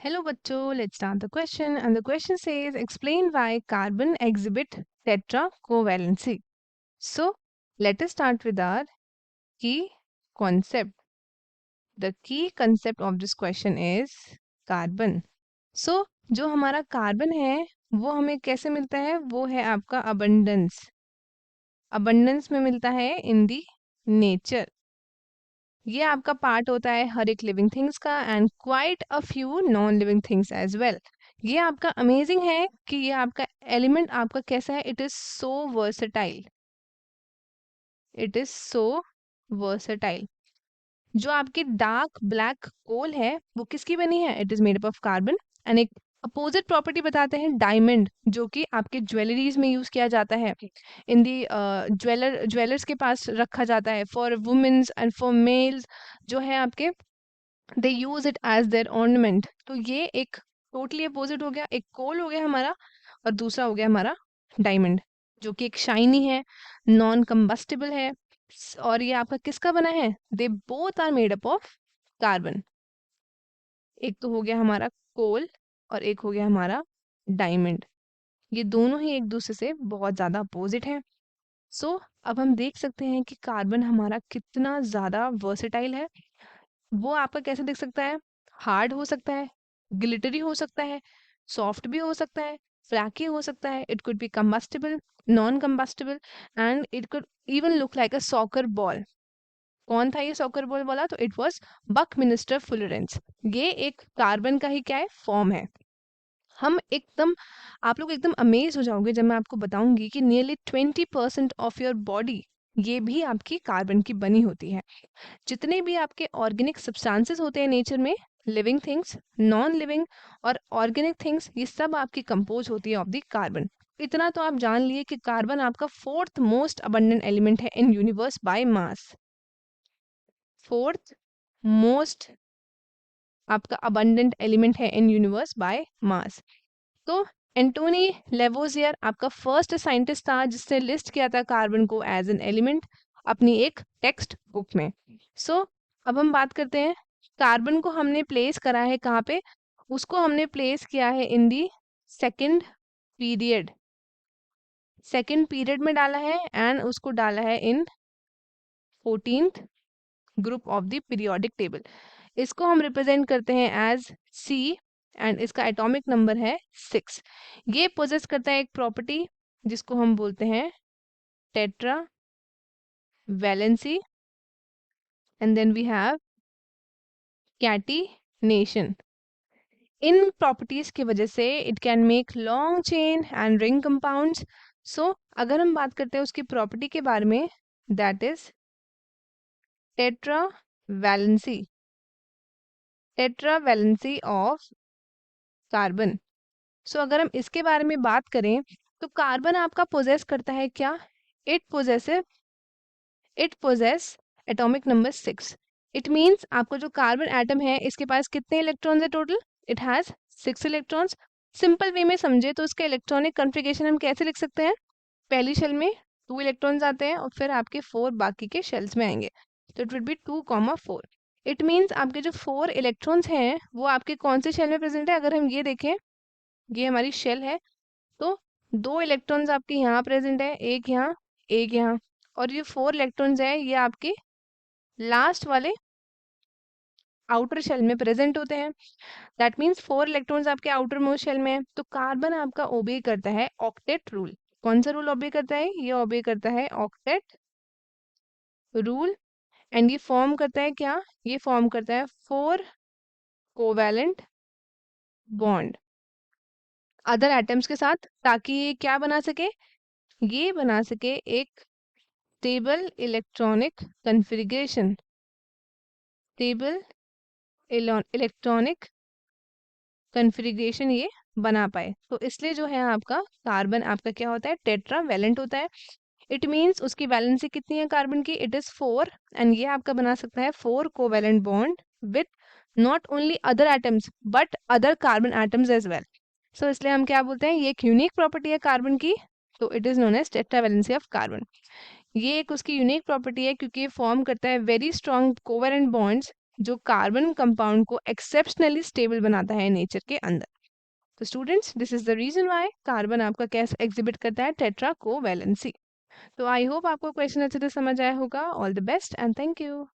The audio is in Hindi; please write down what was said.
Hello bachcho, let's start the question and the question says explain why carbon exhibit tetra covalency. So let us start with our key concept. The key concept of this question is carbon. So जो हमारा कार्बन है वो हमें कैसे मिलता है, वो है आपका abundance. Abundance में मिलता है in the nature. ये आपका पार्ट होता है हर एक लिविंग थिंग्स का and quite a few non living things as well. ये आपका अमेजिंग है कि ये आपका एलिमेंट आपका कैसा है, it is so versatile. It is so versatile. जो आपकी डार्क ब्लैक कोल है वो किसकी बनी है, it is made up of carbon. And एक अपोजिट प्रॉपर्टी बताते हैं डायमंड, जो कि आपके ज्वेलरीज में यूज किया जाता है. इन दी ज्वेलर्स के पास रखा जाता है for womens and for males. जो है आपके they use it as their ornament. तो ये एक टोटली अपोजिट हो गया. एक कोल हो गया हमारा और दूसरा हो गया हमारा डायमंड, जो कि एक शाइनी है, नॉन कंबस्टिबल है. और ये आपका किसका बना है, they both are made up of carbon. एक तो हो गया हमारा कोल और एक हो गया हमारा डायमंड. ये दोनों ही एक दूसरे से बहुत ज्यादा अपोजिट हैं. सो अब हम देख सकते हैं कि कार्बन हमारा कितना ज्यादा वर्सेटाइल है. वो आपका कैसे दिख सकता है, हार्ड हो सकता है, ग्लिटरी हो सकता है, सॉफ्ट भी हो सकता है, फ्लैकी हो सकता है, it could be combustible, non combustible, and it could even look like a soccer ball. कौन था ये सॉकर बॉल वाला, तो इट वाज बकमिनिस्टर फुलरेंस. ये एक कार्बन का ही क्या है, फॉर्म है. हम एकदम, आप लोग एकदम अमेज हो जाओगे जब मैं आपको बताऊंगी कि नियरली 20% ऑफ योर बॉडी ये भी आपकी कार्बन की बनी होती है. जितने भी आपके ऑर्गेनिक सब्सटेंसेस होते हैं नेचर में, लिविंग थिंग्स, नॉन लिविंग और ऑर्गेनिक थिंग्स, ये सब आपकी कंपोज होती है ऑफ द कार्बन. इतना तो आप जान लिए कि कार्बन आपका फोर्थ मोस्ट अबंडेंट एलिमेंट है in universe by mass. Fourth most आपका अबंडेंट एलिमेंट है इन यूनिवर्स बाय मास. तो एंटोनी लेवोजियर आपका फर्स्ट साइंटिस्ट था जिसने लिस्ट किया था कार्बन को एज एन एलिमेंट अपनी एक टेक्स्ट बुक में. सो अब हम बात करते हैं, कार्बन को हमने प्लेस करा है कहाँ पे, उसको हमने प्लेस किया है in the second period. Second period में डाला है एंड उसको डाला है in 14th group of the periodic table. इसको हम रिप्रेजेंट करते हैं एज सी एंड इसका एटॉमिक नंबर है 6. ये पोजेस करता है एक प्रॉपर्टी जिसको हम बोलते हैं tetra valency and then we have catenation. इन प्रॉपर्टीज की वजह से it can make long chain and ring compounds. So अगर हम बात करते हैं उसकी प्रॉपर्टी के बारे में, that is tetra valency. Tetra valency of carbon. So अगर हम इसके बारे में बात करें तो कार्बन आपका पोजेस करता है क्या, it possess atomic number 6. It means आपको जो कार्बन एटम है इसके पास कितने इलेक्ट्रॉन्स है total, it has 6 electrons. Simple way में समझे तो इसका इलेक्ट्रॉनिक कॉन्फ़िगरेशन हम कैसे लिख सकते हैं, पहली शेल में 2 इलेक्ट्रॉन्स आते हैं और फिर आपके 4 बाकी के शेल्स में आएंगे. तो it will be 2,4. It means आपके जो 4 इलेक्ट्रॉन्स हैं वो आपके कौन से शेल में प्रेजेंट है. अगर हम ये देखें, ये हमारी शेल है, तो 2 इलेक्ट्रॉन्स आपके यहाँ प्रेजेंट है, एक यहाँ एक यहाँ, और ये 4 इलेक्ट्रॉन्स है ये आपके लास्ट वाले आउटर शेल में प्रेजेंट होते हैं. दैट मीन्स 4 इलेक्ट्रॉन्स आपके आउटर मोस्ट शेल में है. तो कार्बन आपका ओबे करता है ऑक्टेट रूल. कौन सा रूल ओबे करता है, ये ओबे करता है ऑक्टेट रूल. एंड ये फॉर्म करता है क्या, ये फॉर्म करता है 4 कोवैलेंट बॉन्ड अदर एटम्स के साथ, ताकि ये क्या बना सके, ये बना सके एक stable electronic configuration. Stable electronic configuration ये बना पाए. तो इसलिए जो है आपका कार्बन आपका क्या होता है, टेट्रा वैलेंट होता है. इट मीन्स उसकी वैलेंसी कितनी है कार्बन की, इट इज 4. एंड ये आपका बना सकता है 4 covalent bond with not only other atoms but other carbon atoms as well. So इसलिए हम क्या बोलते हैं, ये एक यूनिक प्रॉपर्टी है कार्बन की, तो it is known as tetra valency of carbon. ये एक उसकी यूनिक प्रॉपर्टी है क्योंकि ये फॉर्म करता है वेरी स्ट्रॉन्ग कोवैलेंट बॉन्ड्स जो कार्बन कंपाउंड को एक्सेप्शनली स्टेबल बनाता है नेचर के अंदर। तो students, this is the reason why carbon आपका कैसे एग्जिबिट करता है टेट्रा कोवैलेंसी। तो आई होप आपको क्वेश्चन अच्छे से समझ आया होगा। All the best and thank you.